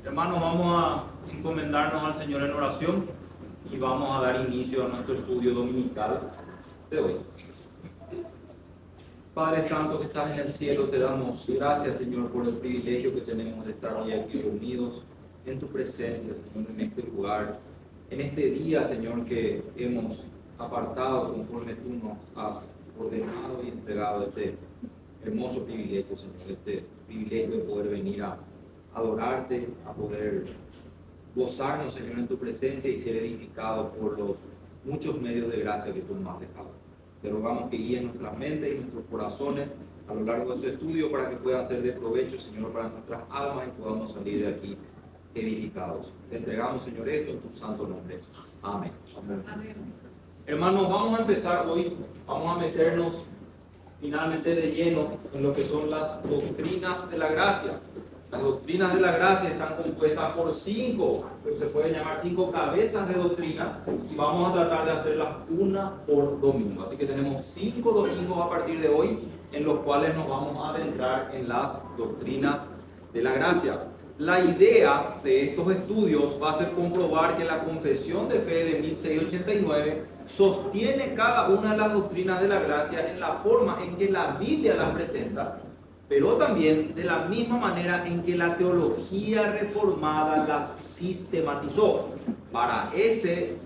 Hermanos, vamos a encomendarnos al Señor en oración y vamos a dar inicio a nuestro estudio dominical de hoy. Padre Santo que estás en el cielo, te damos gracias, Señor, por el privilegio que tenemos de estar hoy aquí reunidos en tu presencia, Señor, en este lugar, en este día, Señor, que hemos apartado conforme tú nos has ordenado y entregado este hermoso privilegio, Señor, este privilegio de poder venir a adorarte, a poder gozarnos, Señor, en tu presencia y ser edificados por los muchos medios de gracia que tú nos has dejado. Te rogamos que guíes nuestras mentes y nuestros corazones a lo largo de este estudio para que puedan ser de provecho, Señor, para nuestras almas y podamos salir de aquí edificados. Te entregamos, Señor, esto en tu santo nombre. Amén. Amén. Hermanos, vamos a empezar hoy, vamos a meternos finalmente de lleno en lo que son las doctrinas de la gracia. Las doctrinas de la gracia están compuestas por cinco, se pueden llamar cinco cabezas de doctrina, y vamos a tratar de hacerlas una por domingo. Así que tenemos 5 domingos a partir de hoy en los cuales nos vamos a adentrar en las doctrinas de la gracia. La idea de estos estudios va a ser comprobar que la Confesión de Fe de 1689 sostiene cada una de las doctrinas de la gracia en la forma en que la Biblia las presenta, pero también de la misma manera en que la teología reformada las sistematizó. Para ese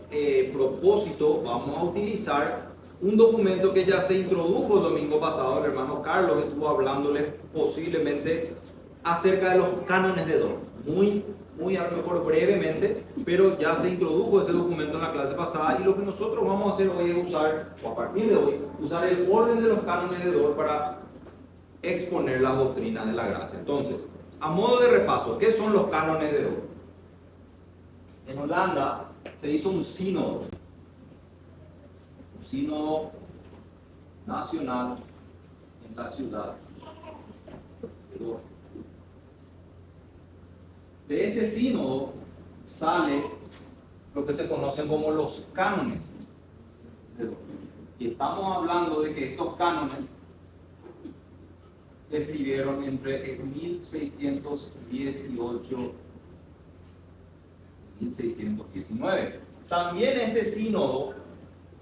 propósito vamos a utilizar un documento que ya se introdujo el domingo pasado. El hermano Carlos estuvo hablándoles posiblemente acerca de los cánones de don, muy a lo mejor brevemente, pero ya se introdujo ese documento en la clase pasada, y lo que nosotros vamos a hacer hoy es usar, o a partir de hoy, usar el orden de los cánones de don para exponer las doctrinas de la gracia. Entonces, a modo de repaso, ¿qué son los cánones de don? En Holanda se hizo un sínodo nacional en la ciudad de Dordt. De este sínodo sale lo que se conocen como los cánones de Dordt. Y estamos hablando de que estos cánones se escribieron entre 1618 y 1619. También este sínodo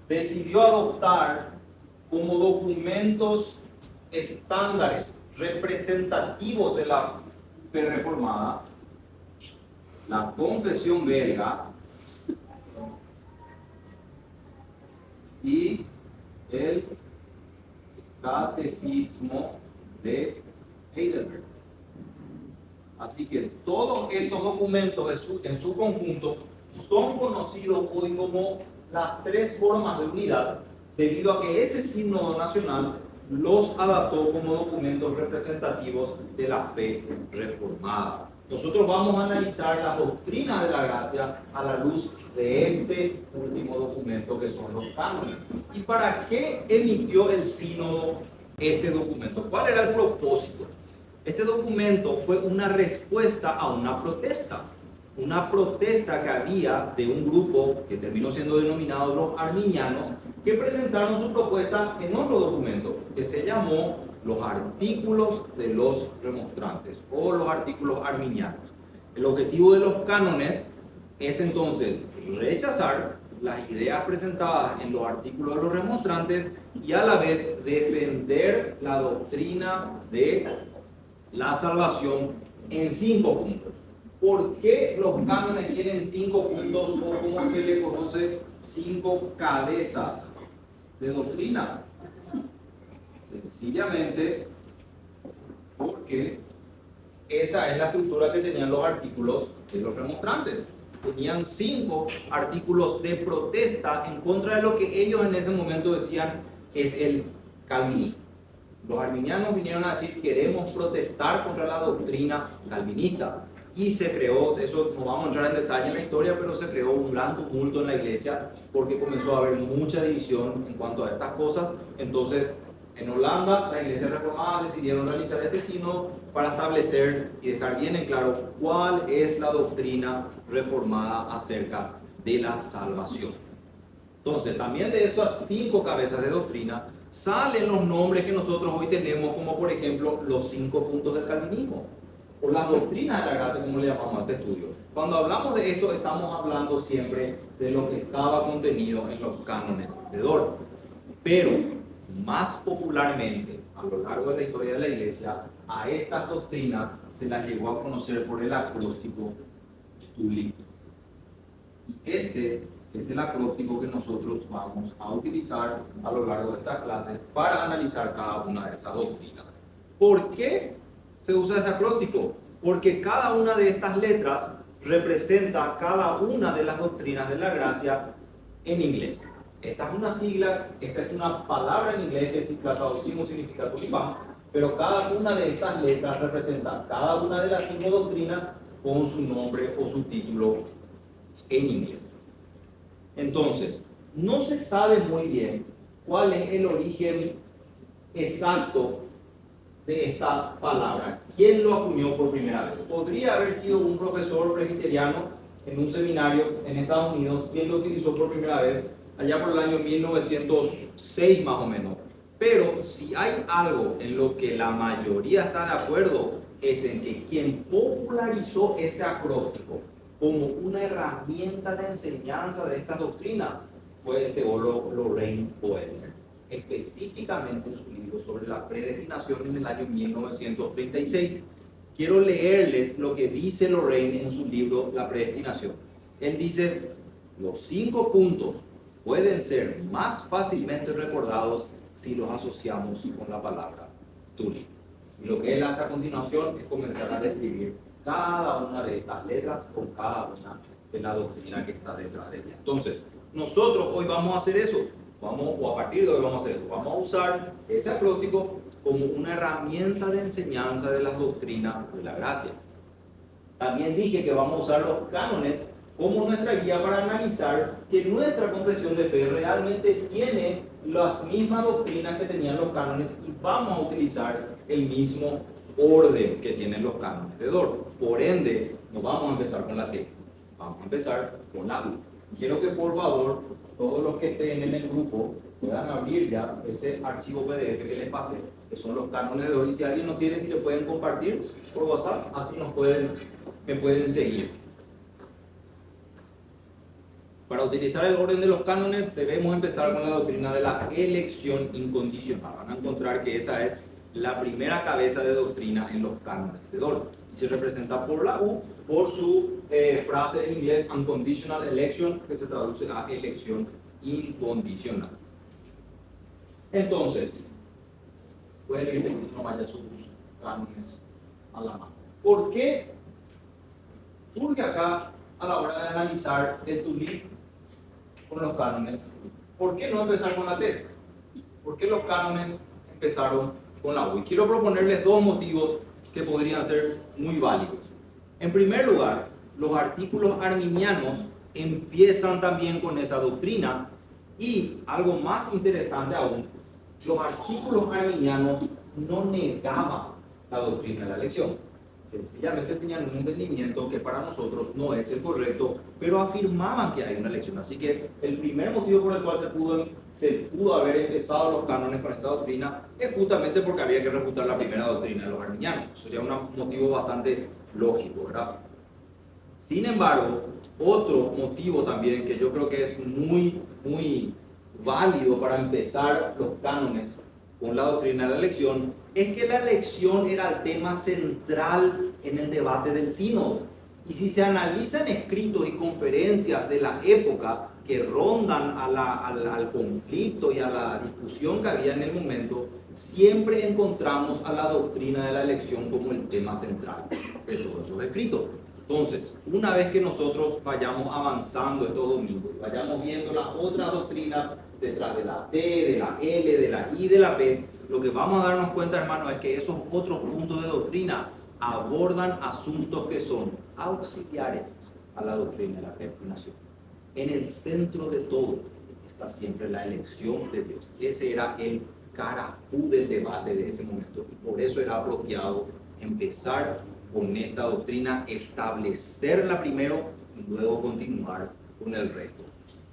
decidió adoptar como documentos estándares representativos de la fe reformada la Confesión belga y el Catecismo de Heidelberg. Así que todos estos documentos en su conjunto son conocidos hoy como las tres formas de unidad, debido a que ese sínodo nacional los adaptó como documentos representativos de la fe reformada. Nosotros vamos a analizar las doctrinas de la gracia a la luz de este último documento, que son los cánones. ¿Y para qué emitió el sínodo este documento? ¿Cuál era el propósito? Este documento fue una respuesta a una protesta que había de un grupo que terminó siendo denominado los arminianos, que presentaron su propuesta en otro documento que se llamó los artículos de los remonstrantes o los artículos arminianos. El objetivo de los cánones es entonces rechazar las ideas presentadas en los artículos de los remonstrantes y a la vez defender la doctrina de la salvación en 5 puntos. ¿Por qué los cánones tienen 5 puntos, o como se le conoce, 5 cabezas de doctrina? Sencillamente porque esa es la estructura que tenían los artículos de los remonstrantes. Tenían 5 artículos de protesta en contra de lo que ellos en ese momento decían es el calvinismo. Los arminianos vinieron a decir: queremos protestar contra la doctrina calvinista. Y se creó, de eso no vamos a entrar en detalle en la historia, pero se creó un gran tumulto en la iglesia porque comenzó a haber mucha división en cuanto a estas cosas. Entonces, en Holanda, las iglesias reformadas decidieron realizar este sínodo para establecer y dejar bien en claro cuál es la doctrina reformada acerca de la salvación. Entonces, también de esas 5 cabezas de doctrina salen los nombres que nosotros hoy tenemos, como por ejemplo los 5 puntos del calvinismo. o las doctrinas de la gracia, como le llamamos a este estudio. Cuando hablamos de esto, estamos hablando siempre de lo que estaba contenido en los cánones de Dort. Pero, más popularmente, a lo largo de la historia de la Iglesia, a estas doctrinas se las llegó a conocer por el acróstico Tulip. Y este es el acróstico que nosotros vamos a utilizar a lo largo de estas clases para analizar cada una de esas doctrinas. ¿Por qué se usa este acróstico? Porque cada una de estas letras representa cada una de las doctrinas de la gracia en inglés. Esta es una sigla, esta es una palabra en inglés que si la traducimos significa tulipán, pero cada una de estas letras representa cada una de las 5 doctrinas con su nombre o su título en inglés. Entonces, no se sabe muy bien cuál es el origen exacto de esta palabra. ¿Quién lo acuñó por primera vez? Podría haber sido un profesor presbiteriano en un seminario en Estados Unidos quien lo utilizó por primera vez allá por el año 1906 más o menos. Pero si hay algo en lo que la mayoría está de acuerdo es en que quien popularizó este acróstico como una herramienta de enseñanza de estas doctrinas fue el teólogo Loraine Boetner, específicamente en su libro sobre la predestinación en el año 1936. Quiero leerles lo que dice Loraine en su libro La predestinación. Él dice: los 5 puntos pueden ser más fácilmente recordados si los asociamos con la palabra tulip. Y lo que él hace a continuación es comenzar a describir cada una de estas letras con cada una de la doctrina que está detrás de ella. Entonces, nosotros hoy vamos a hacer eso. A partir de hoy vamos a hacer eso. Vamos a usar ese acróstico como una herramienta de enseñanza de las doctrinas de la gracia. También dije que vamos a usar los cánones como nuestra guía para analizar que nuestra confesión de fe realmente tiene las mismas doctrinas que tenían los cánones y vamos a utilizar el mismo orden que tienen los cánones de Dort. Por ende, no vamos a empezar con la T, vamos a empezar con la U. Quiero que por favor todos los que estén en el grupo puedan abrir ya ese archivo PDF que les pasé, que son los cánones de Dort, y si alguien no tiene, si le pueden compartir por WhatsApp, así me pueden seguir. Para utilizar el orden de los cánones debemos empezar con la doctrina de la elección incondicional. Van a encontrar que esa es la primera cabeza de doctrina en los cánones de Dort. Y se representa por la U, por su frase en inglés unconditional election, que se traduce a elección incondicional. Entonces, pueden ir teniendo vaya sus cánones a la mano. ¿Por qué surge acá a la hora de analizar el tulip con los cánones? ¿Por qué no empezar con la T? ¿Por qué los cánones empezaron con la U? Y quiero proponerles 2 motivos que podrían ser muy válidos. En primer lugar, los artículos arminianos empiezan también con esa doctrina, y algo más interesante aún, los artículos arminianos no negaban la doctrina de la elección. Sencillamente tenían un entendimiento que para nosotros no es el correcto, pero afirmaban que hay una elección. Así que el primer motivo por el cual se pudo haber empezado los cánones con esta doctrina es justamente porque había que refutar la primera doctrina de los arminianos. Sería un motivo bastante lógico, ¿verdad? Sin embargo, otro motivo también que yo creo que es muy válido para empezar los cánones con la doctrina de la elección es que la elección era el tema central en el debate del sínodo. Y si se analizan escritos y conferencias de la época que rondan al conflicto y a la discusión que había en el momento, siempre encontramos a la doctrina de la elección como el tema central de todos esos escritos. Entonces, una vez que nosotros vayamos avanzando estos domingos, vayamos viendo las otras doctrinas detrás de la T, de la L, de la I y de la P, lo que vamos a darnos cuenta, hermanos, es que esos otros puntos de doctrina abordan asuntos que son auxiliares a la doctrina de la predestinación. En el centro de todo está siempre la elección de Dios. Ese era el caracú del debate de ese momento, y por eso era apropiado empezar con esta doctrina, establecerla primero y luego continuar con el resto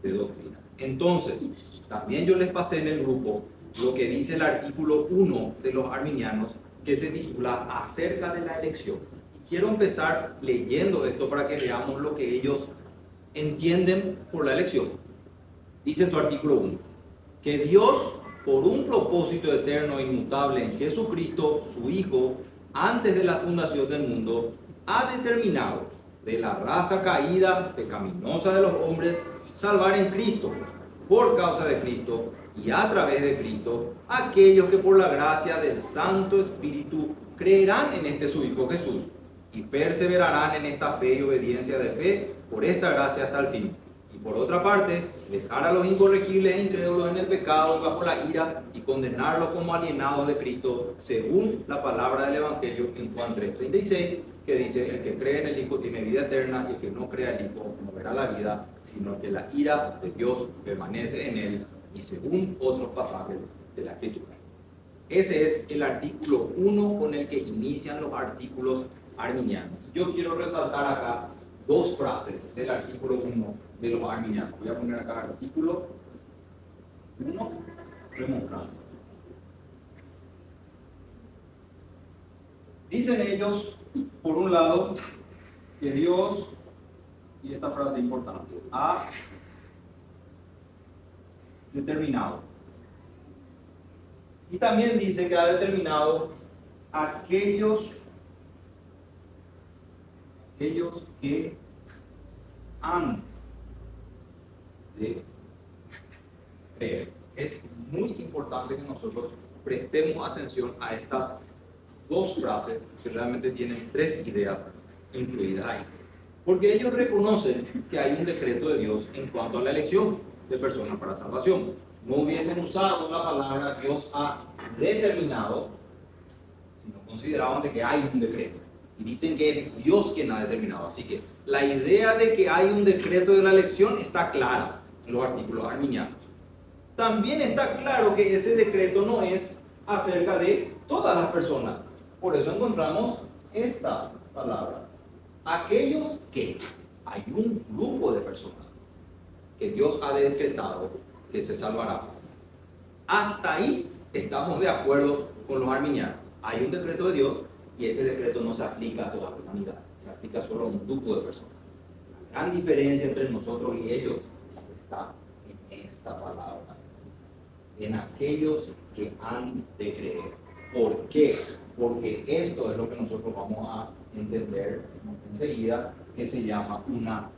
de doctrina. Entonces, también yo les pasé en el grupo lo que dice el artículo 1 de los arminianos, que se titula acerca de la elección. quiero empezar leyendo esto para que veamos lo que ellos entienden por la elección. Dice su artículo 1, que Dios, por un propósito eterno e inmutable en Jesucristo, su Hijo, antes de la fundación del mundo, ha determinado de la raza caída, pecaminosa de los hombres, salvar en Cristo, por causa de Cristo y a través de Cristo, aquellos que por la gracia del Santo Espíritu creerán en este su Hijo Jesús y perseverarán en esta fe y obediencia de fe por esta gracia hasta el fin. Y por otra parte, dejar a los incorregibles e incrédulos en el pecado bajo la ira y condenarlos como alienados de Cristo, según la palabra del Evangelio en Juan 3:36, que dice: el que cree en el Hijo tiene vida eterna, y el que no crea en el Hijo no verá la vida, sino que la ira de Dios permanece en él, y según otros pasajes de la Escritura. Ese es el artículo 1 con el que inician los artículos arminianos. Yo quiero resaltar acá dos frases del artículo 1 de los arminianos. Voy a poner acá artículo 1, remonstrancia. Dicen ellos, por un lado, que Dios, y esta frase es importante, ha determinado. Y también dice que ha determinado aquellos que han de creer. Es muy importante que nosotros prestemos atención a estas dos frases que realmente tienen tres ideas incluidas ahí. Porque ellos reconocen que hay un decreto de Dios en cuanto a la elección de personas para salvación. No hubiesen usado la palabra Dios ha determinado, sino consideraban de que hay un decreto. Y dicen que es Dios quien ha determinado. Así que la idea de que hay un decreto de la elección está clara en los artículos arminianos. También está claro que ese decreto no es acerca de todas las personas. Por eso encontramos esta palabra. Aquellos que hay un grupo de personas que Dios ha decretado que se salvarán. Hasta ahí estamos de acuerdo con los arminianos. Hay un decreto de Dios y ese decreto no se aplica a toda la humanidad, se aplica solo a un grupo de personas. La gran diferencia entre nosotros y ellos está en esta palabra, en aquellos que han de creer. ¿Por qué? Porque esto es lo que nosotros vamos a entender enseguida, que se llama una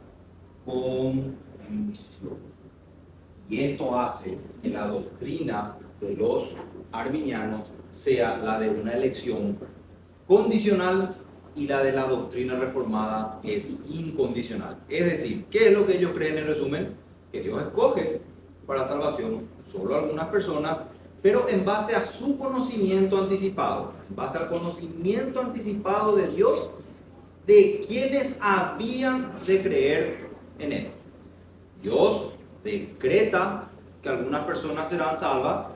convicción. Y esto hace que la doctrina de los arminianos sea la de una elección condicional y la de la doctrina reformada es incondicional. Es decir, ¿qué es lo que ellos creen en resumen? Que Dios escoge para salvación solo a algunas personas, pero en base a su conocimiento anticipado, en base al conocimiento anticipado de Dios, de quienes habían de creer en Él. Dios decreta que algunas personas serán salvas,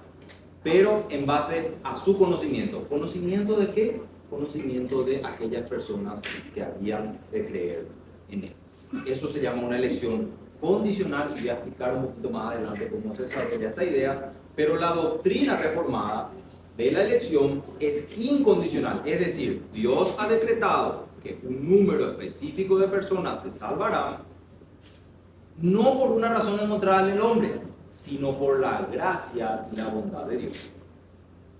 pero en base a su conocimiento. ¿Conocimiento de qué? Conocimiento de aquellas personas que habían de creer en Él. Eso se llama una elección condicional, y voy a explicar un poquito más adelante cómo se desarrolla esta idea, pero la doctrina reformada de la elección es incondicional, es decir, Dios ha decretado que un número específico de personas se salvarán, no por una razón encontrada en el hombre, sino por la gracia y la bondad de Dios.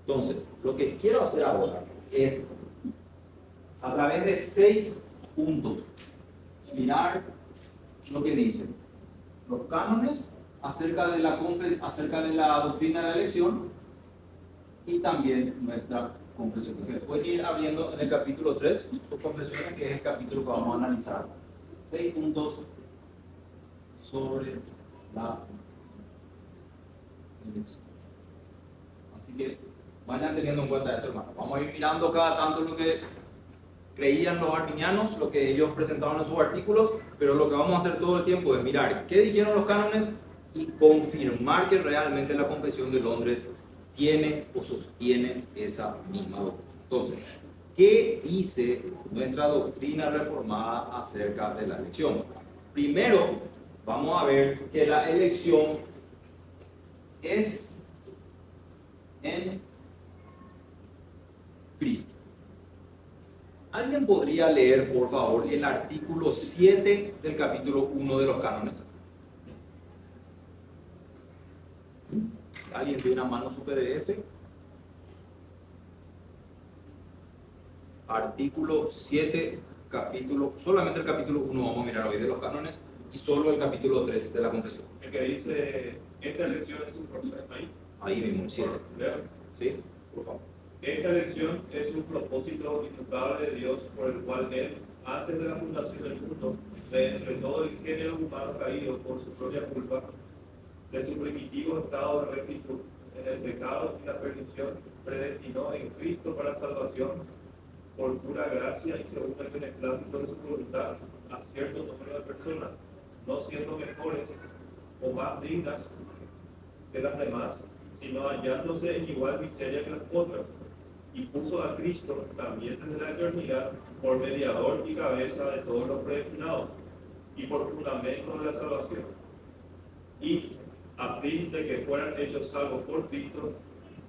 Entonces, lo que quiero hacer ahora es, a través de 6 puntos, mirar lo que dicen los cánones acerca de la doctrina de la elección y también nuestra confesión. Pueden ir abriendo en el capítulo 3 sus confesiones, que es el capítulo que vamos a analizar. 6 puntos sobre la elección. Así que vayan teniendo en cuenta esto, hermano. Vamos a ir mirando cada tanto lo que creían los arminianos, lo que ellos presentaban en sus artículos, pero lo que vamos a hacer todo el tiempo es mirar qué dijeron los cánones y confirmar que realmente la Confesión de Londres tiene o sostiene esa misma doctrina. Entonces, ¿qué dice nuestra doctrina reformada acerca de la elección? Primero, vamos a ver que la elección es en Cristo. ¿Alguien podría leer, por favor, el artículo 7 del capítulo 1 de los cánones? ¿Alguien tiene a mano su PDF? Artículo 7, solamente el capítulo 1 vamos a mirar hoy de los cánones y solo el capítulo 3 de la confesión. El que dice, esta elección es un propósito ahí. Ahí mismo, 7. ¿Sí? Por favor. Esta elección es un propósito inmutable de Dios por el cual Él, antes de la fundación del mundo, de entre todo el género humano caído por su propia culpa, de su primitivo estado de rectitud en el pecado y la perdición, predestinó en Cristo para salvación, por pura gracia y según el beneplácito de su voluntad, a cierto número de personas, no siendo mejores o más dignas que las demás, sino hallándose en igual miseria que las otras, y puso a Cristo también desde la eternidad por mediador y cabeza de todos los predestinados, y por fundamento de la salvación. Y a fin de que fueran hechos salvos por Cristo,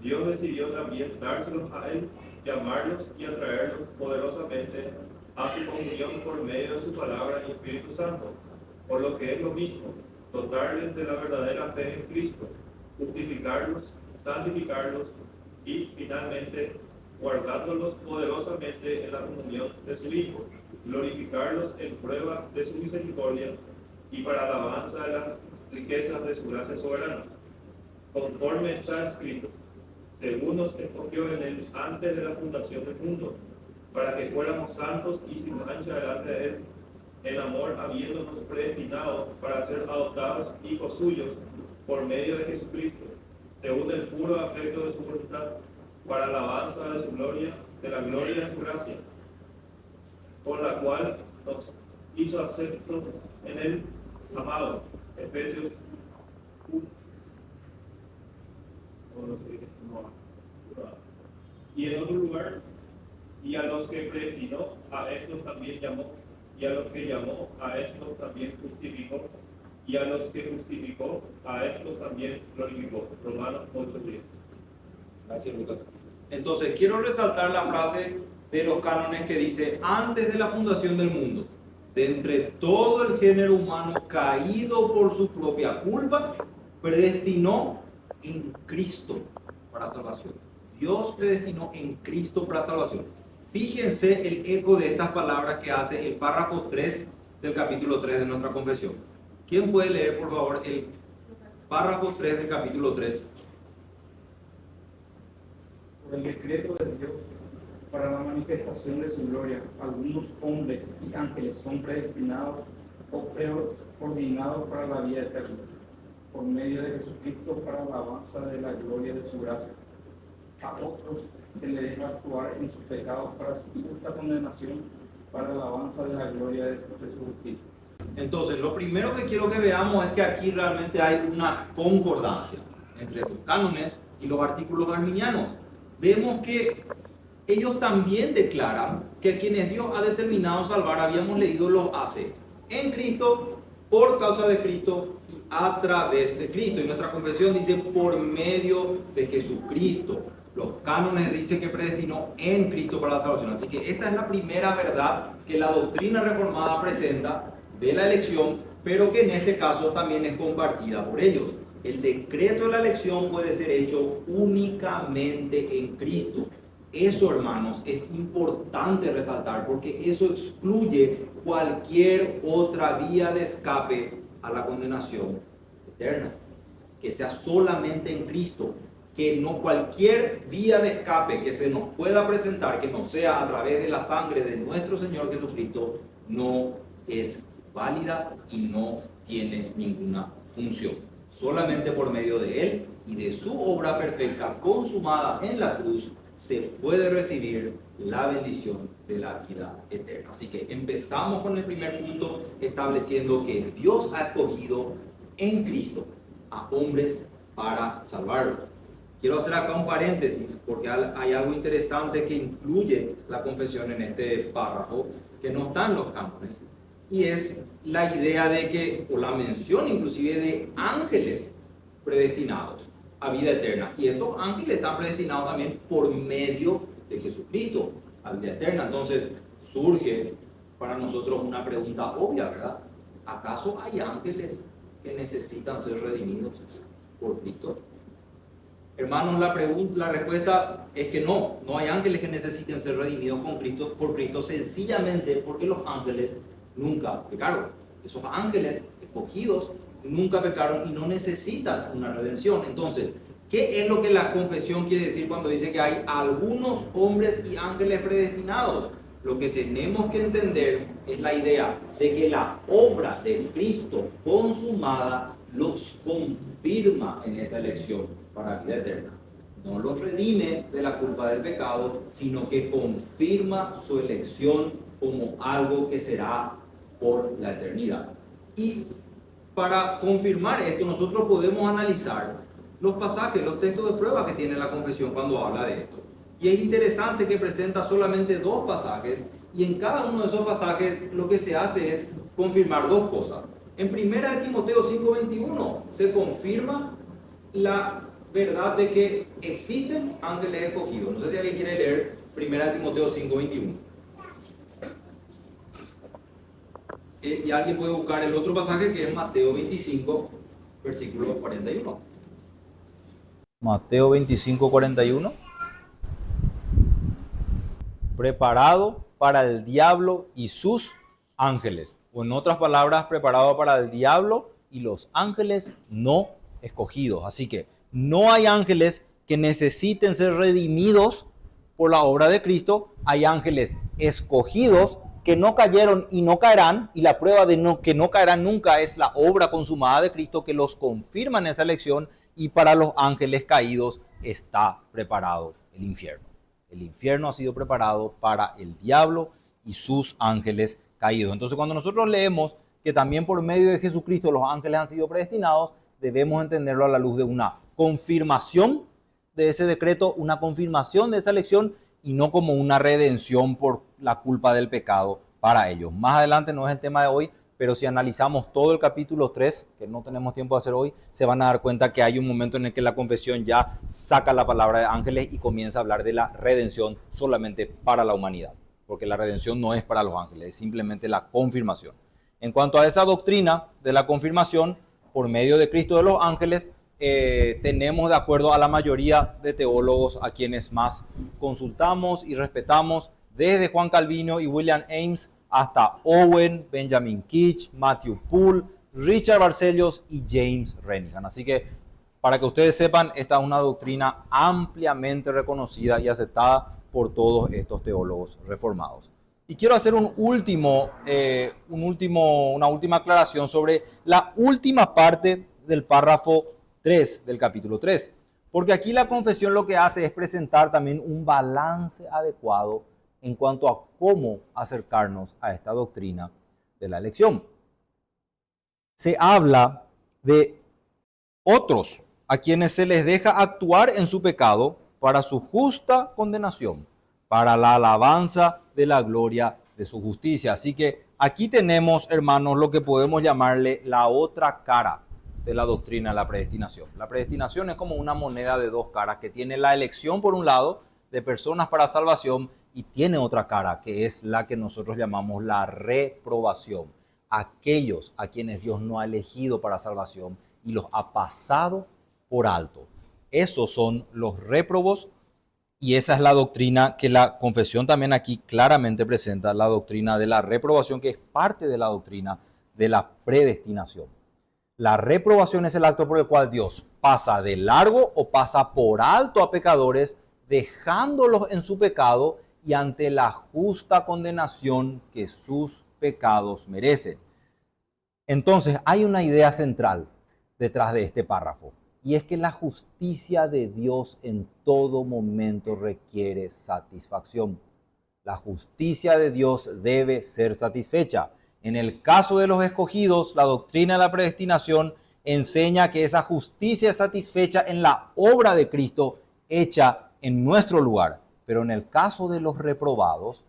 Dios decidió también dárselos a Él, llamarlos y atraerlos poderosamente a su comunión por medio de su palabra y Espíritu Santo, por lo que es lo mismo, dotarles de la verdadera fe en Cristo, justificarlos, santificarlos y finalmente guardándolos poderosamente en la comunión de su Hijo, glorificarlos en prueba de su misericordia y para alabanza de las riquezas de su gracia soberana, conforme está escrito, según nos escogió en él antes de la fundación del mundo, para que fuéramos santos y sin mancha delante de él, en amor habiéndonos predestinados para ser adoptados hijos suyos por medio de Jesucristo, según el puro afecto de su voluntad, para alabanza de su gloria, de la gloria de su gracia, con la cual nos hizo aceptos en el amado. Efesios 1. Y en otro lugar, y a los que predestinó, a estos también llamó, y a los que llamó, a estos también justificó, y a los que justificó, a estos también glorificó. Romanos 8:10. Gracias, Lucas. Entonces, quiero resaltar la frase de los cánones que dice, antes de la fundación del mundo, de entre todo el género humano caído por su propia culpa, predestinó en Cristo para salvación. Dios predestinó en Cristo para salvación. Fíjense el eco de estas palabras que hace el párrafo 3 del capítulo 3 de nuestra confesión. ¿Quién puede leer, por favor, el párrafo 3 del capítulo 3? Por el decreto de Dios, para la manifestación de su gloria, algunos hombres y ángeles son predestinados o preordinados para la vida eterna, por medio de Jesucristo para la alabanza de la gloria de su gracia. A otros se les deja actuar en sus pecados para su justa condenación, para la alabanza de la gloria de su justicia. Entonces, lo primero que quiero que veamos es que aquí realmente hay una concordancia entre los cánones y los artículos arminianos. Vemos que ellos también declaran que a quienes Dios ha determinado salvar, habíamos leído, los hace en Cristo, por causa de Cristo y a través de Cristo. Y nuestra confesión dice por medio de Jesucristo. Los cánones dicen que predestinó en Cristo para la salvación. Así que esta es la primera verdad que la doctrina reformada presenta de la elección, pero que en este caso también es compartida por ellos. El decreto de la elección puede ser hecho únicamente en Cristo. Eso, hermanos, es importante resaltar porque eso excluye cualquier otra vía de escape a la condenación eterna. Que sea solamente en Cristo. Que no cualquier vía de escape que se nos pueda presentar, que no sea a través de la sangre de nuestro Señor Jesucristo, no es válida y no tiene ninguna función. Solamente por medio de Él y de su obra perfecta consumada en la cruz se puede recibir la bendición de la vida eterna. Así que empezamos con el primer punto estableciendo que Dios ha escogido en Cristo a hombres para salvarlos. Quiero hacer acá un paréntesis porque hay algo interesante que incluye la confesión en este párrafo que no está en los cánones, y es la idea de que, o la mención inclusive de ángeles predestinados a vida eterna. Y estos ángeles están predestinados también por medio de Jesucristo a vida eterna. Entonces, surge para nosotros una pregunta obvia, ¿verdad? ¿Acaso hay ángeles que necesitan ser redimidos por Cristo? Hermanos, la respuesta es que no hay ángeles que necesiten ser redimidos por Cristo, sencillamente porque los ángeles nunca pecaron. Esos ángeles escogidos nunca pecaron y no necesitan una redención. Entonces, ¿qué es lo que la confesión quiere decir cuando dice que hay algunos hombres y ángeles predestinados? Lo que tenemos que entender es la idea de que la obra de Cristo consumada los confirma en esa elección para vida eterna. No los redime de la culpa del pecado, sino que confirma su elección como algo que será por la eternidad. Y para confirmar esto, nosotros podemos analizar los pasajes, los textos de prueba que tiene la confesión cuando habla de esto. Y es interesante que presenta solamente 2 pasajes, y en cada uno de esos pasajes lo que se hace es confirmar 2 cosas. En 1 Timoteo 5:21 se confirma la verdad de que existen ángeles escogidos. No sé si alguien quiere leer 1 Timoteo 5:21. Y alguien puede buscar el otro pasaje que es Mateo 25, versículo 41. Mateo 25, 41. Preparado para el diablo y sus ángeles. O en otras palabras, preparado para el diablo y los ángeles no escogidos. Así que no hay ángeles que necesiten ser redimidos por la obra de Cristo. Hay ángeles escogidos que no cayeron y no caerán, y la prueba de que no caerán nunca es la obra consumada de Cristo que los confirma en esa elección, y para los ángeles caídos está preparado el infierno. El infierno ha sido preparado para el diablo y sus ángeles caídos. Entonces, cuando nosotros leemos que también por medio de Jesucristo los ángeles han sido predestinados, debemos entenderlo a la luz de una confirmación de ese decreto, una confirmación de esa elección, y no como una redención por la culpa del pecado para ellos. Más adelante no es el tema de hoy, pero si analizamos todo el capítulo 3, que no tenemos tiempo de hacer hoy, se van a dar cuenta que hay un momento en el que la confesión ya saca la palabra de ángeles y comienza a hablar de la redención solamente para la humanidad, porque la redención no es para los ángeles, es simplemente la confirmación. En cuanto a esa doctrina de la confirmación por medio de Cristo de los ángeles, tenemos, de acuerdo a la mayoría de teólogos a quienes más consultamos y respetamos, desde Juan Calvino y William Ames hasta Owen, Benjamin Keach, Matthew Poole, Richard Barcellos y James Renihan. Así que, para que ustedes sepan, esta es una doctrina ampliamente reconocida y aceptada por todos estos teólogos reformados. Y quiero hacer una última aclaración sobre la última parte del párrafo 3 del capítulo 3. Porque aquí la confesión lo que hace es presentar también un balance adecuado en cuanto a cómo acercarnos a esta doctrina de la elección. Se habla de otros a quienes se les deja actuar en su pecado para su justa condenación, para la alabanza de la gloria de su justicia. Así que aquí tenemos, hermanos, lo que podemos llamarle la otra cara de la doctrina de la predestinación. La predestinación es como una moneda de 2 caras que tiene la elección por un lado de personas para salvación, y tiene otra cara que es la que nosotros llamamos la reprobación. Aquellos a quienes Dios no ha elegido para salvación y los ha pasado por alto. Esos son los réprobos, y esa es la doctrina que la confesión también aquí claramente presenta, la doctrina de la reprobación, que es parte de la doctrina de la predestinación. La reprobación es el acto por el cual Dios pasa de largo o pasa por alto a pecadores, dejándolos en su pecado y ante la justa condenación que sus pecados merecen. Entonces, hay una idea central detrás de este párrafo, y es que la justicia de Dios en todo momento requiere satisfacción. La justicia de Dios debe ser satisfecha. En el caso de los escogidos, la doctrina de la predestinación enseña que esa justicia es satisfecha en la obra de Cristo hecha en nuestro lugar. Pero en el caso de los reprobados,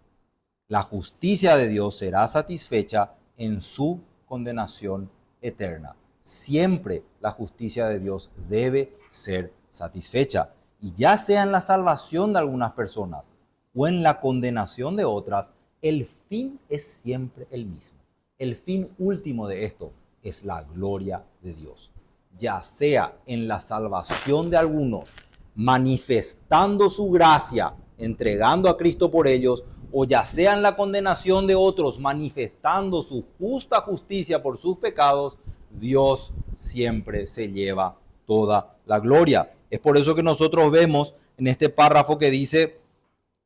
la justicia de Dios será satisfecha en su condenación eterna. Siempre la justicia de Dios debe ser satisfecha, y ya sea en la salvación de algunas personas o en la condenación de otras, el fin es siempre el mismo. El fin último de esto es la gloria de Dios, ya sea en la salvación de algunos, manifestando su gracia, entregando a Cristo por ellos, o ya sea en la condenación de otros, manifestando su justa justicia por sus pecados. Dios siempre se lleva toda la gloria. Es por eso que nosotros vemos en este párrafo que dice,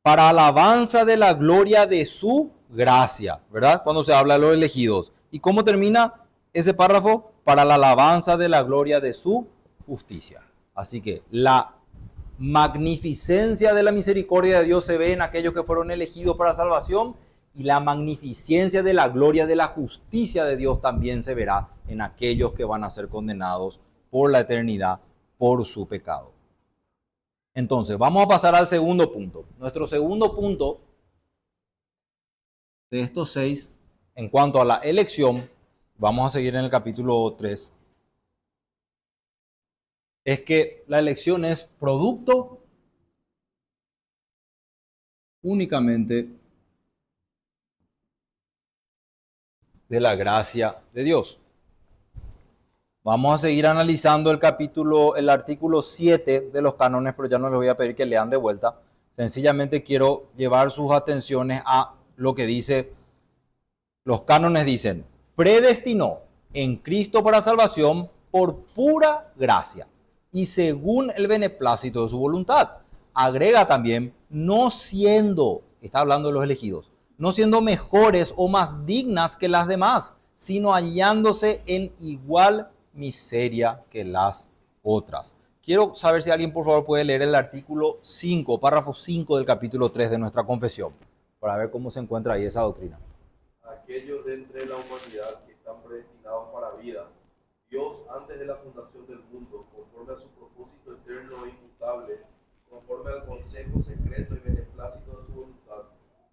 para alabanza de la gloria de su gracia, ¿verdad? Cuando se habla de los elegidos. ¿Y cómo termina ese párrafo? Para la alabanza de la gloria de su justicia. Así que la magnificencia de la misericordia de Dios se ve en aquellos que fueron elegidos para salvación, y la magnificencia de la gloria de la justicia de Dios también se verá en aquellos que van a ser condenados por la eternidad por su pecado. Entonces, vamos a pasar al segundo punto. Nuestro segundo punto de estos 6, en cuanto a la elección, vamos a seguir en el capítulo 3, es que la elección es producto únicamente de la gracia de Dios. Vamos a seguir analizando el artículo 7 de los cánones, pero ya no les voy a pedir que lean de vuelta. Sencillamente quiero llevar sus atenciones a lo que dice. Los cánones dicen, predestinó en Cristo para salvación por pura gracia y según el beneplácito de su voluntad. Agrega también, no siendo, está hablando de los elegidos, no siendo mejores o más dignas que las demás, sino hallándose en igual miseria que las otras. Quiero saber si alguien por favor puede leer el artículo 5, párrafo 5 del capítulo 3 de nuestra confesión, para ver cómo se encuentra ahí esa doctrina. Aquellos de entre la humanidad que están predestinados para vida, Dios antes de la fundación del mundo, conforme a su propósito eterno e inmutable, conforme al consejo secreto y beneplácito de su voluntad,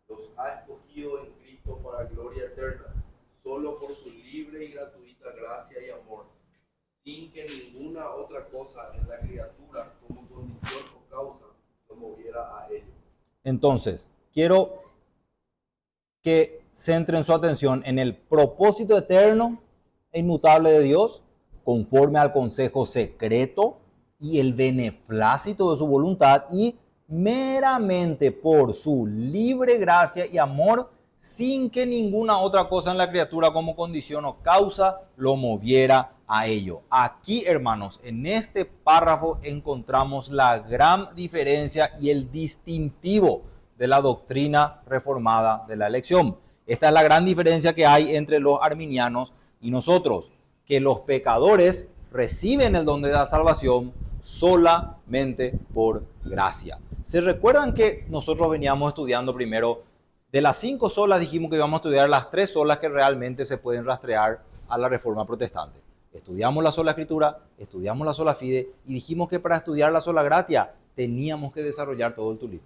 los ha escogido en Cristo para gloria eterna, solo por su libre y gratuita gracia y amor, sin que ninguna otra cosa en la criatura como condición o causa lo moviera a ello. Entonces, quiero que centren su atención en el propósito eterno e inmutable de Dios, conforme al consejo secreto y el beneplácito de su voluntad, y meramente por su libre gracia y amor, sin que ninguna otra cosa en la criatura como condición o causa lo moviera a ello. Aquí, hermanos, en este párrafo encontramos la gran diferencia y el distintivo de la doctrina reformada de la elección. Esta es la gran diferencia que hay entre los arminianos y nosotros, que los pecadores reciben el don de la salvación solamente por gracia. ¿Se recuerdan que nosotros veníamos estudiando primero? De las 5 solas dijimos que íbamos a estudiar las 3 solas que realmente se pueden rastrear a la Reforma Protestante. Estudiamos la sola Escritura, estudiamos la sola Fide y dijimos que para estudiar la sola Gratia teníamos que desarrollar todo el tulip.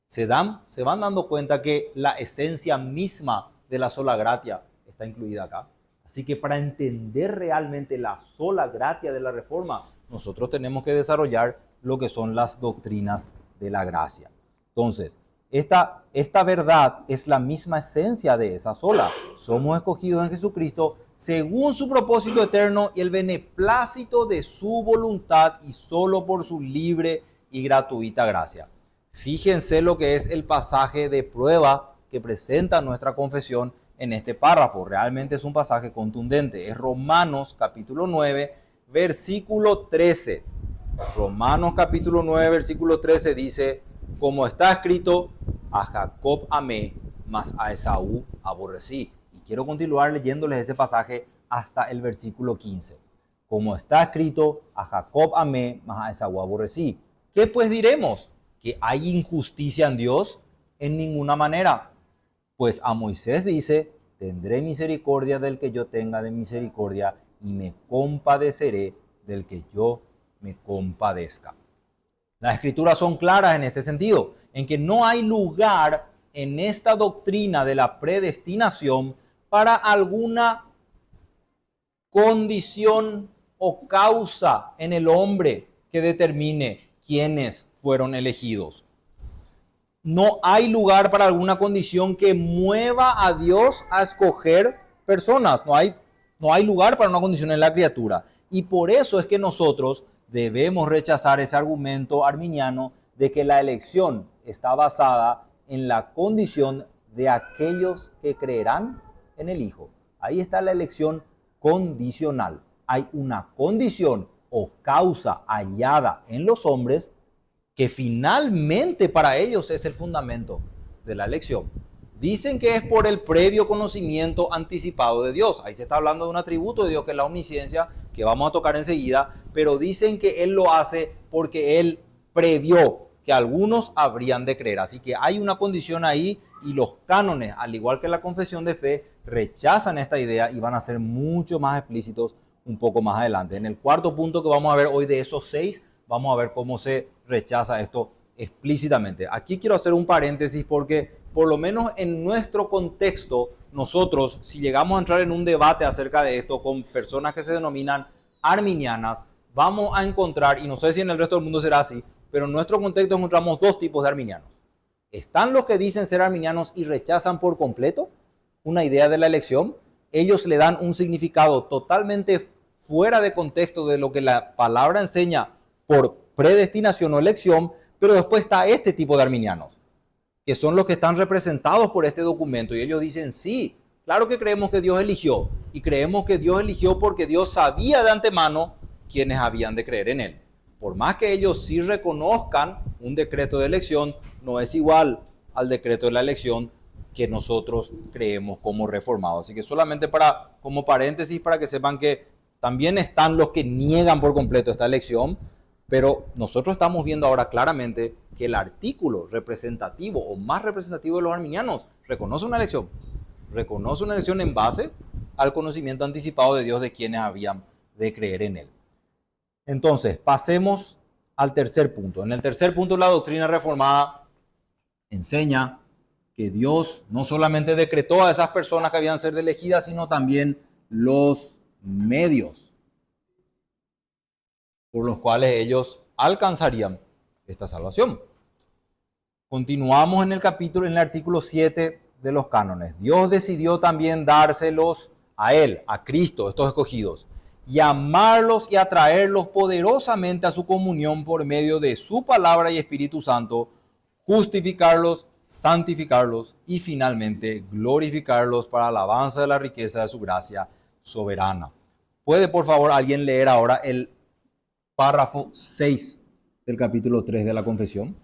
Se van dando cuenta que la esencia misma de la sola Gratia está incluida acá. Así que para entender realmente la sola Gratia de la Reforma, nosotros tenemos que desarrollar lo que son las doctrinas de la gracia. Entonces, esta verdad es la misma esencia de esa sola. Somos escogidos en Jesucristo según su propósito eterno y el beneplácito de su voluntad y solo por su libre y gratuita gracia. Fíjense lo que es el pasaje de prueba que presenta nuestra confesión en este párrafo. Realmente es un pasaje contundente. Es Romanos capítulo 9, versículo 13. Romanos capítulo 9, versículo 13 dice, como está escrito, a Jacob amé, mas a Esaú aborrecí. Y quiero continuar leyéndoles ese pasaje hasta el versículo 15. Como está escrito, a Jacob amé, mas a Esaú aborrecí. ¿Qué pues diremos? ¿Que hay injusticia en Dios? En ninguna manera. Pues a Moisés dice, tendré misericordia del que yo tenga de misericordia y me compadeceré del que yo me compadezca. Las escrituras son claras en este sentido, en que no hay lugar en esta doctrina de la predestinación para alguna condición o causa en el hombre que determine quiénes fueron elegidos. no hay lugar para alguna condición que mueva a Dios a escoger personas. No hay lugar para una condición en la criatura. Y por eso es que nosotros debemos rechazar ese argumento arminiano de que la elección está basada en la condición de aquellos que creerán en el Hijo. Ahí está la elección condicional. Hay una condición o causa hallada en los hombres que finalmente para ellos es el fundamento de la elección. Dicen que es por el previo conocimiento anticipado de Dios. Ahí se está hablando de un atributo de Dios que es la omnisciencia, que vamos a tocar enseguida, pero dicen que Él lo hace porque Él previó que algunos habrían de creer. Así que hay una condición ahí y los cánones, al igual que la confesión de fe, rechazan esta idea y van a ser mucho más explícitos un poco más adelante. En el cuarto punto que vamos a ver hoy de esos 6, vamos a ver cómo se rechaza esto explícitamente. Aquí quiero hacer un paréntesis porque por lo menos en nuestro contexto, nosotros, si llegamos a entrar en un debate acerca de esto con personas que se denominan arminianas, vamos a encontrar, y no sé si en el resto del mundo será así, pero en nuestro contexto encontramos dos tipos de arminianos. Están los que dicen ser arminianos y rechazan por completo una idea de la elección. Ellos le dan un significado totalmente fuera de contexto de lo que la palabra enseña por predestinación o elección, pero después está este tipo de arminianos, que son los que están representados por este documento, y ellos dicen, sí, claro que creemos que Dios eligió, y creemos que Dios eligió porque Dios sabía de antemano quienes habían de creer en Él. Por más que ellos sí reconozcan un decreto de elección, no es igual al decreto de la elección que nosotros creemos como reformados. Así que solamente como paréntesis, para que sepan que también están los que niegan por completo esta elección, pero nosotros estamos viendo ahora claramente que el artículo representativo o más representativo de los arminianos reconoce una elección en base al conocimiento anticipado de Dios de quienes habían de creer en Él. Entonces, pasemos al tercer punto. En el tercer punto, la doctrina reformada enseña que Dios no solamente decretó a esas personas que habían de ser elegidas, sino también los medios por los cuales ellos alcanzarían esta salvación. Continuamos en el artículo 7 de los cánones. Dios decidió también dárselos a Él, a Cristo, estos escogidos, y amarlos y atraerlos poderosamente a su comunión por medio de su palabra y Espíritu Santo, justificarlos, santificarlos y finalmente glorificarlos para alabanza de la riqueza de su gracia soberana. ¿Puede por favor alguien leer ahora el párrafo 6 del capítulo 3 de la confesión?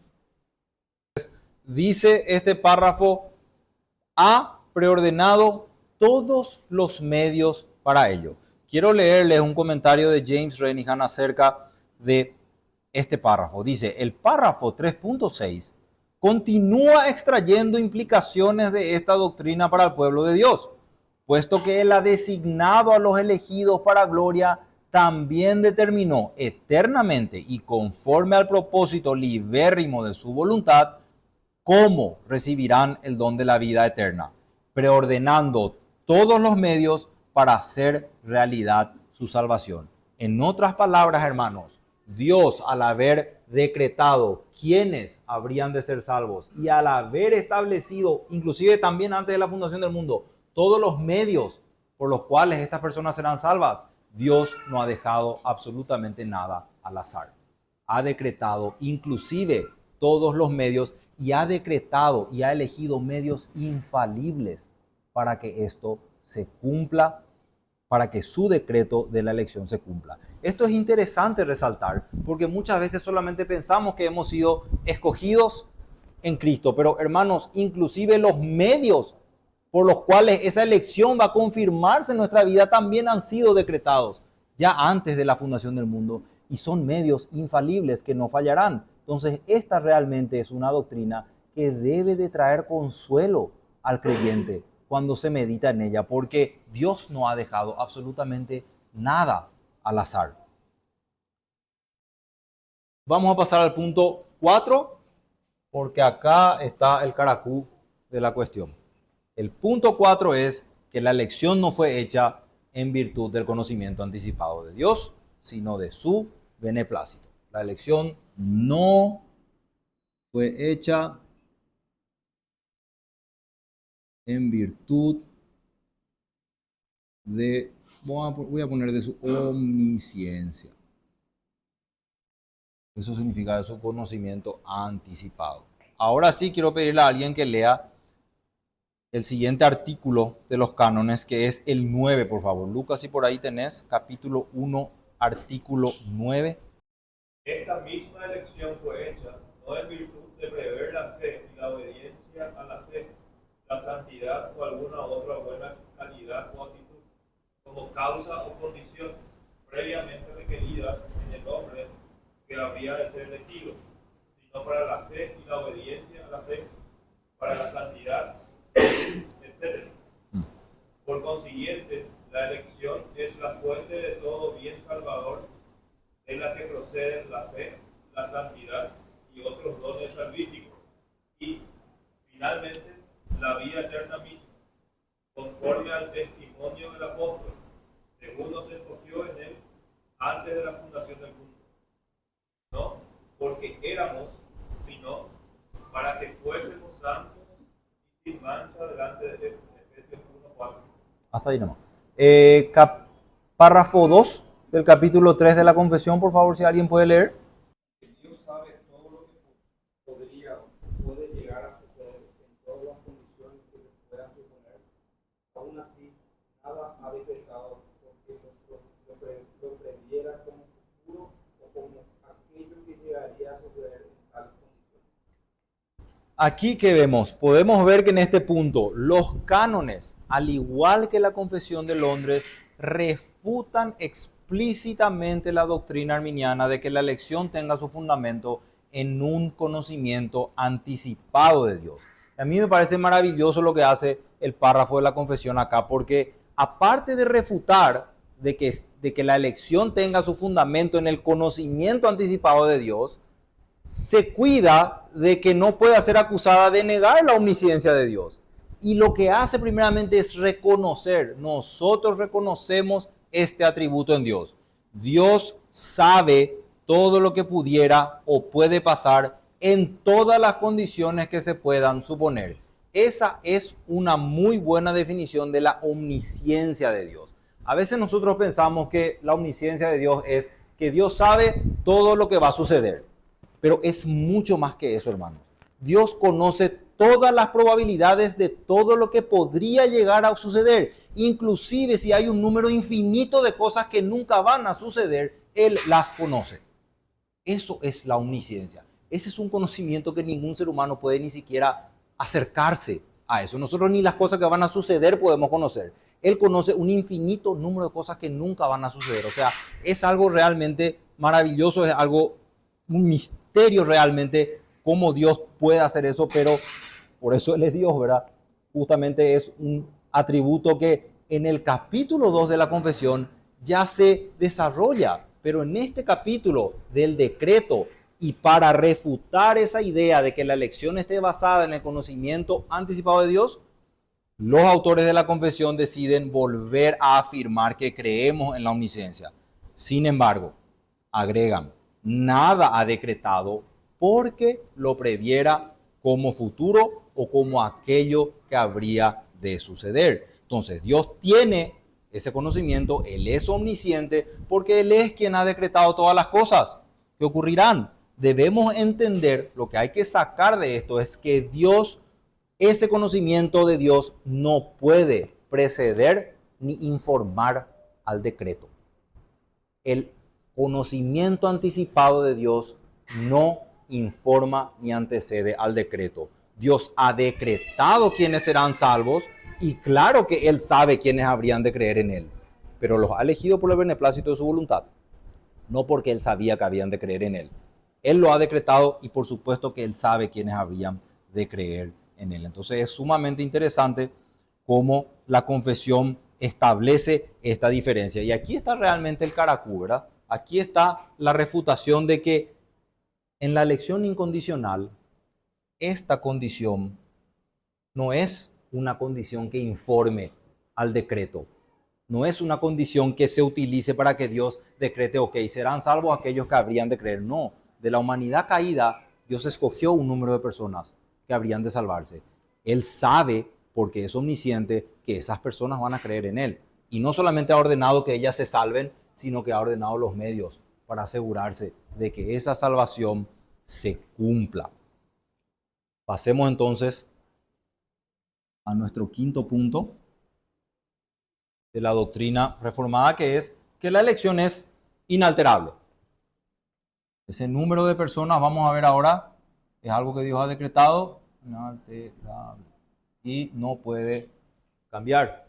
Dice este párrafo, ha preordenado todos los medios para ello. Quiero leerles un comentario de James Renihan acerca de este párrafo. Dice, el párrafo 3.6 continúa extrayendo implicaciones de esta doctrina para el pueblo de Dios, puesto que Él ha designado a los elegidos para gloria, también determinó eternamente y conforme al propósito libérrimo de su voluntad, cómo recibirán el don de la vida eterna, preordenando todos los medios para hacer realidad su salvación. En otras palabras, hermanos, Dios, al haber decretado quiénes habrían de ser salvos y al haber establecido, inclusive también antes de la fundación del mundo, todos los medios por los cuales estas personas serán salvas, Dios no ha dejado absolutamente nada al azar. Ha decretado inclusive todos los medios y ha decretado y ha elegido medios infalibles para que esto se cumpla, para que su decreto de la elección se cumpla. Esto es interesante resaltar porque muchas veces solamente pensamos que hemos sido escogidos en Cristo, pero hermanos, inclusive los medios por los cuales esa elección va a confirmarse en nuestra vida también han sido decretados ya antes de la fundación del mundo y son medios infalibles que no fallarán. Entonces, esta realmente es una doctrina que debe de traer consuelo al creyente cuando se medita en ella, porque Dios no ha dejado absolutamente nada al azar. Vamos a pasar al punto 4, porque acá está el caracú de la cuestión. El punto 4 es que la elección no fue hecha en virtud del conocimiento anticipado de Dios, sino de su beneplácito. La elección no fue hecha en virtud de, voy a poner de su omnisciencia. Eso significa de su conocimiento anticipado. Ahora sí quiero pedirle a alguien que lea el siguiente artículo de los cánones, que es el 9, por favor. Lucas, si por ahí tenés, capítulo 1, artículo 9. Esta misma elección fue hecha no en virtud de prever la fe y la obediencia a la fe, la santidad o alguna otra buena calidad o actitud, como causa o condición previamente requeridas en el hombre que habría de ser elegido, sino para la fe y la obediencia a la fe, para la santidad, etc. Por consiguiente, la elección es la fuente de todo bien salvador, de la que proceden la fe, la santidad y otros dones salvíficos, y, finalmente, la vida eterna misma, conforme al testimonio del apóstol, según nos escogió en él antes de la fundación del mundo. No porque éramos, sino para que fuésemos santos y sin mancha delante de él. Efesios 1:4. Hasta ahí nomás. Párrafo 2 del capítulo 3 de la confesión, por favor, si alguien puede leer. Dios sabe todo lo que podría o puede llegar a suceder en todas las condiciones que se puedan suponer. Aún así, nada ha decretado porque lo previera como futuro o como aquello que llegaría a suceder en tales condiciones. Aquí que vemos, podemos ver que en este punto los cánones, al igual que la Confesión de Londres, refutan explícitamente la doctrina arminiana de que la elección tenga su fundamento en un conocimiento anticipado de Dios. A mí me parece maravilloso lo que hace el párrafo de la confesión acá, porque aparte de refutar de que la elección tenga su fundamento en el conocimiento anticipado de Dios, se cuida de que no pueda ser acusada de negar la omnisciencia de Dios. Y lo que hace primeramente es reconocer, nosotros reconocemos este atributo en Dios. Dios sabe todo lo que pudiera o puede pasar en todas las condiciones que se puedan suponer. Esa es una muy buena definición de la omnisciencia de Dios. A veces nosotros pensamos que la omnisciencia de Dios es que Dios sabe todo lo que va a suceder. Pero es mucho más que eso, hermanos. Dios conoce todas las probabilidades de todo lo que podría llegar a suceder. Inclusive si hay un número infinito de cosas que nunca van a suceder, Él las conoce. Eso es la omnisciencia. Ese es un conocimiento que ningún ser humano puede ni siquiera acercarse a eso. Nosotros ni las cosas que van a suceder podemos conocer. Él conoce un infinito número de cosas que nunca van a suceder. O sea, es algo realmente maravilloso, es algo, un misterio realmente cómo Dios puede hacer eso, pero por eso Él es Dios, ¿verdad? Justamente es un atributo que en el capítulo 2 de la confesión ya se desarrolla, pero en este capítulo del decreto, y para refutar esa idea de que la elección esté basada en el conocimiento anticipado de Dios, los autores de la confesión deciden volver a afirmar que creemos en la omnisciencia. Sin embargo, agregan, nada ha decretado porque lo previera como futuro o como aquello que habría de suceder. Entonces, Dios tiene ese conocimiento, Él es omnisciente porque Él es quien ha decretado todas las cosas que ocurrirán. Debemos entender, lo que hay que sacar de esto es que Dios, ese conocimiento de Dios no puede preceder ni informar al decreto. El conocimiento anticipado de Dios no informa ni antecede al decreto. Dios ha decretado quiénes serán salvos y claro que Él sabe quiénes habrían de creer en Él, pero los ha elegido por el beneplácito de su voluntad, no porque Él sabía que habían de creer en Él. Él lo ha decretado y por supuesto que Él sabe quiénes habrían de creer en Él. Entonces es sumamente interesante cómo la confesión establece esta diferencia. Y aquí está realmente el caracú, ¿verdad? Aquí está la refutación de que en la elección incondicional, esta condición no es una condición que informe al decreto. No es una condición que se utilice para que Dios decrete, ok, serán salvos aquellos que habrían de creer. No, de la humanidad caída, Dios escogió un número de personas que habrían de salvarse. Él sabe porque es omnisciente, que esas personas van a creer en Él. Y no solamente ha ordenado que ellas se salven, sino que ha ordenado los medios para asegurarse de que esa salvación se cumpla. Pasemos entonces a nuestro quinto punto de la doctrina reformada, que es que la elección es inalterable. Ese número de personas, vamos a ver ahora, es algo que Dios ha decretado, inalterable, y no puede cambiar.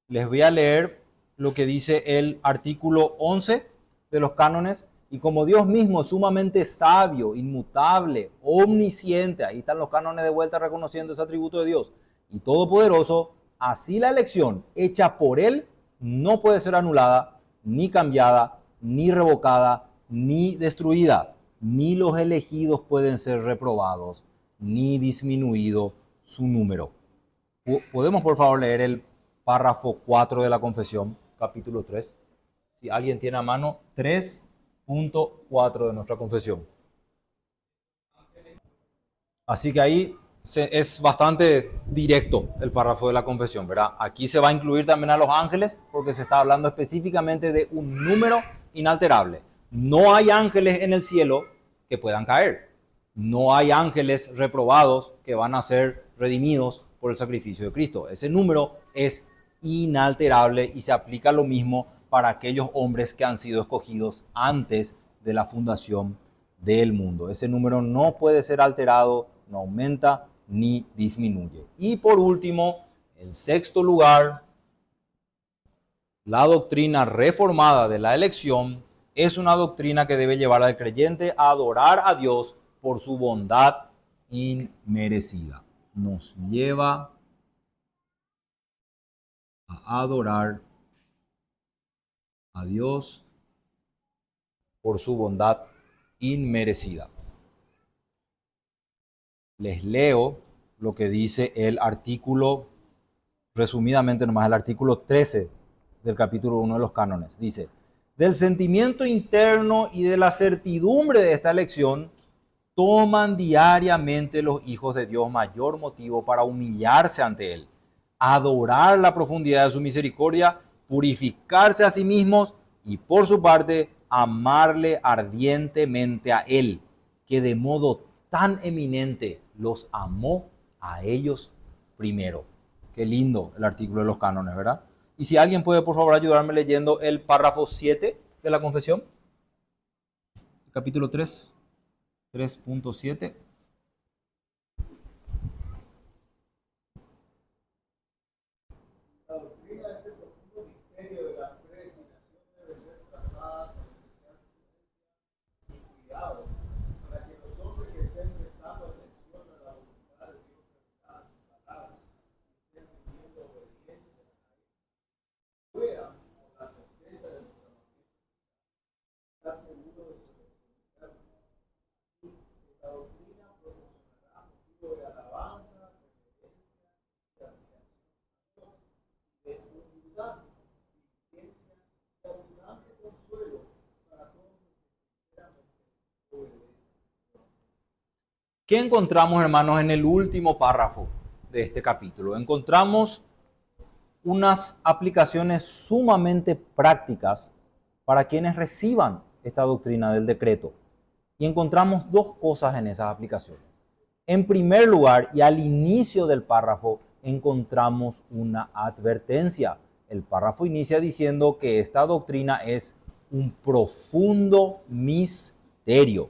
Les voy a leer lo que dice el artículo 11 de los cánones. Y como Dios mismo es sumamente sabio, inmutable, omnisciente, ahí están los cánones de vuelta reconociendo ese atributo de Dios, y todopoderoso, así la elección hecha por Él no puede ser anulada, ni cambiada, ni revocada, ni destruida, ni los elegidos pueden ser reprobados, ni disminuido su número. ¿Podemos por favor leer el párrafo 4 de la confesión, capítulo 3? Si alguien tiene a mano, 3.4 de nuestra confesión. Así que ahí es bastante directo el párrafo de la confesión, ¿verdad? Aquí se va a incluir también a los ángeles, porque se está hablando específicamente de un número inalterable. No hay ángeles en el cielo que puedan caer. No hay ángeles reprobados que van a ser redimidos por el sacrificio de Cristo. Ese número es inalterable y se aplica lo mismo para aquellos hombres que han sido escogidos antes de la fundación del mundo. Ese número no puede ser alterado, no aumenta ni disminuye. Y por último, en sexto lugar, la doctrina reformada de la elección es una doctrina que debe llevar al creyente a adorar a Dios por su bondad inmerecida. Nos lleva a adorar a Dios por su bondad inmerecida. Les leo lo que dice el artículo, resumidamente nomás, el artículo 13 del capítulo 1 de los cánones. Dice: del sentimiento interno y de la certidumbre de esta elección toman diariamente los hijos de Dios mayor motivo para humillarse ante Él, adorar la profundidad de su misericordia, purificarse a sí mismos y por su parte amarle ardientemente a Él, que de modo tan eminente los amó a ellos primero. Qué lindo el artículo de los cánones, ¿verdad? Y si alguien puede por favor ayudarme leyendo el párrafo 7 de la confesión, capítulo 3, 3.7. La doctrina de este profundo misterio de la predestinación debe ser tratada con especial prudencia y cuidado, para que los hombres que estén prestando atención a la voluntad de Dios revelada en su palabra, estén viviendo obediencia a Él, puedan, con la certeza de su llamamiento, estar seguros de su elección eterna. Así, esta doctrina proporcionará motivo de alabanza, reverencia y admiración a Dios, de humildad, diligencia y abundante consuelo para todos los que sinceramente obedecen. ¿Qué encontramos, hermanos, en el último párrafo de este capítulo? Encontramos unas aplicaciones sumamente prácticas para quienes reciban esta doctrina del decreto. Y encontramos dos cosas en esas aplicaciones. En primer lugar, y al inicio del párrafo, encontramos una advertencia. El párrafo inicia diciendo que esta doctrina es un profundo misterio.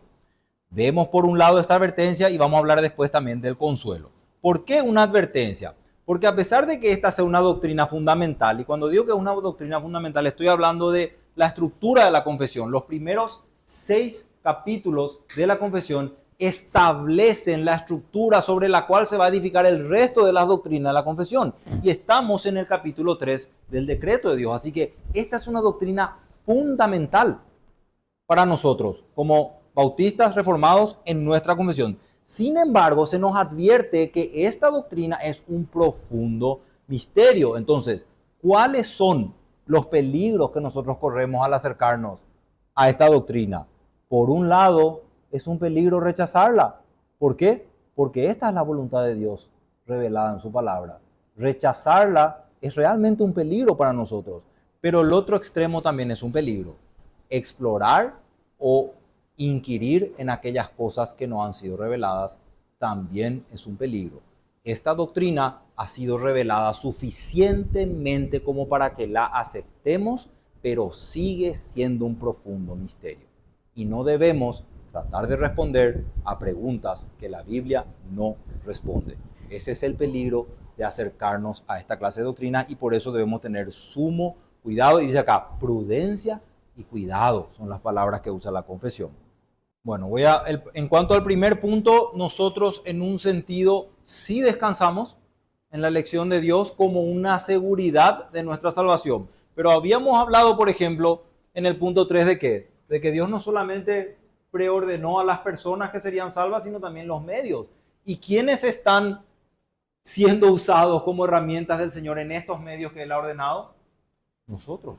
Vemos por un lado esta advertencia y vamos a hablar después también del consuelo. ¿Por qué una advertencia? Porque a pesar de que esta sea una doctrina fundamental, y cuando digo que es una doctrina fundamental, estoy hablando de la estructura de la confesión. Los primeros 6 capítulos de la confesión establecen la estructura sobre la cual se va a edificar el resto de las doctrinas de la confesión. Y estamos en el capítulo 3 del decreto de Dios. Así que esta es una doctrina fundamental para nosotros como bautistas reformados en nuestra confesión. Sin embargo, se nos advierte que esta doctrina es un profundo misterio. Entonces, ¿cuáles son los peligros que nosotros corremos al acercarnos a esta doctrina? Por un lado, es un peligro rechazarla. ¿Por qué? Porque esta es la voluntad de Dios revelada en su palabra. Rechazarla es realmente un peligro para nosotros, pero el otro extremo también es un peligro. Explorar o inquirir en aquellas cosas que no han sido reveladas también es un peligro. Esta doctrina ha sido revelada suficientemente como para que la aceptemos, pero sigue siendo un profundo misterio. Y no debemos tratar de responder a preguntas que la Biblia no responde. Ese es el peligro de acercarnos a esta clase de doctrinas y por eso debemos tener sumo cuidado. Y dice acá, prudencia y cuidado son las palabras que usa la confesión. Bueno, en cuanto al primer punto, nosotros en un sentido sí descansamos en la elección de Dios como una seguridad de nuestra salvación. Pero habíamos hablado, por ejemplo, en el punto 3 de qué? De que Dios no solamente preordenó a las personas que serían salvas, sino también los medios. ¿Y quiénes están siendo usados como herramientas del Señor en estos medios que Él ha ordenado? Nosotros.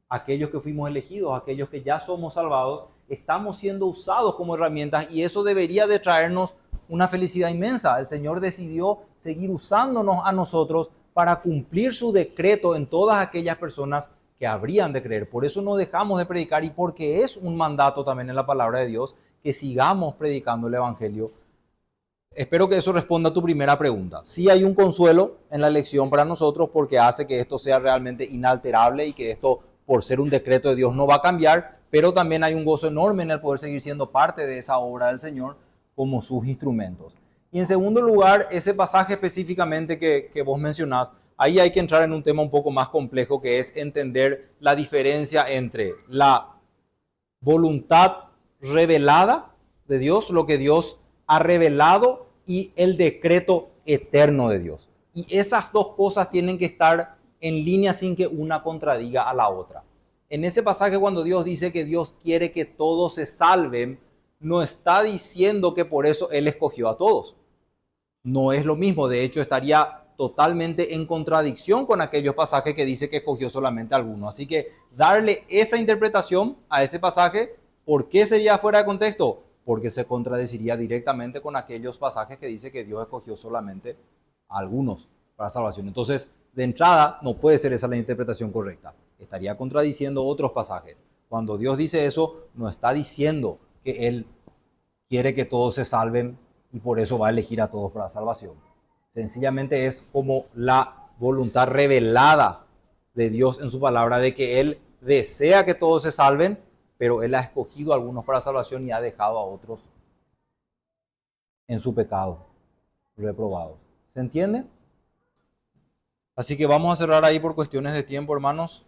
Aquellos que fuimos elegidos, aquellos que ya somos salvados, estamos siendo usados como herramientas y eso debería de traernos una felicidad inmensa. El Señor decidió seguir usándonos a nosotros para cumplir su decreto en todas aquellas personas que habrían de creer. Por eso no dejamos de predicar y porque es un mandato también en la palabra de Dios que sigamos predicando el Evangelio. Espero que eso responda a tu primera pregunta. Sí hay un consuelo en la elección para nosotros porque hace que esto sea realmente inalterable y que esto, por ser un decreto de Dios, no va a cambiar, pero también hay un gozo enorme en el poder seguir siendo parte de esa obra del Señor como sus instrumentos. Y en segundo lugar, ese pasaje específicamente que vos mencionás, ahí hay que entrar en un tema un poco más complejo que es entender la diferencia entre la voluntad revelada de Dios, lo que Dios ha revelado y el decreto eterno de Dios. Y esas dos cosas tienen que estar en línea sin que una contradiga a la otra. En ese pasaje cuando Dios dice que Dios quiere que todos se salven, no está diciendo que por eso Él escogió a todos. No es lo mismo, de hecho estaría totalmente en contradicción con aquellos pasajes que dice que escogió solamente a algunos. Así que darle esa interpretación a ese pasaje, ¿por qué sería fuera de contexto? Porque se contradeciría directamente con aquellos pasajes que dice que Dios escogió solamente a algunos para salvación. Entonces, de entrada, no puede ser esa la interpretación correcta. Estaría contradiciendo otros pasajes. Cuando Dios dice eso, no está diciendo que Él quiere que todos se salven y por eso va a elegir a todos para salvación. Sencillamente es como la voluntad revelada de Dios en su palabra de que Él desea que todos se salven, pero Él ha escogido a algunos para salvación y ha dejado a otros en su pecado, reprobados. ¿Se entiende? Así que vamos a cerrar ahí por cuestiones de tiempo, hermanos.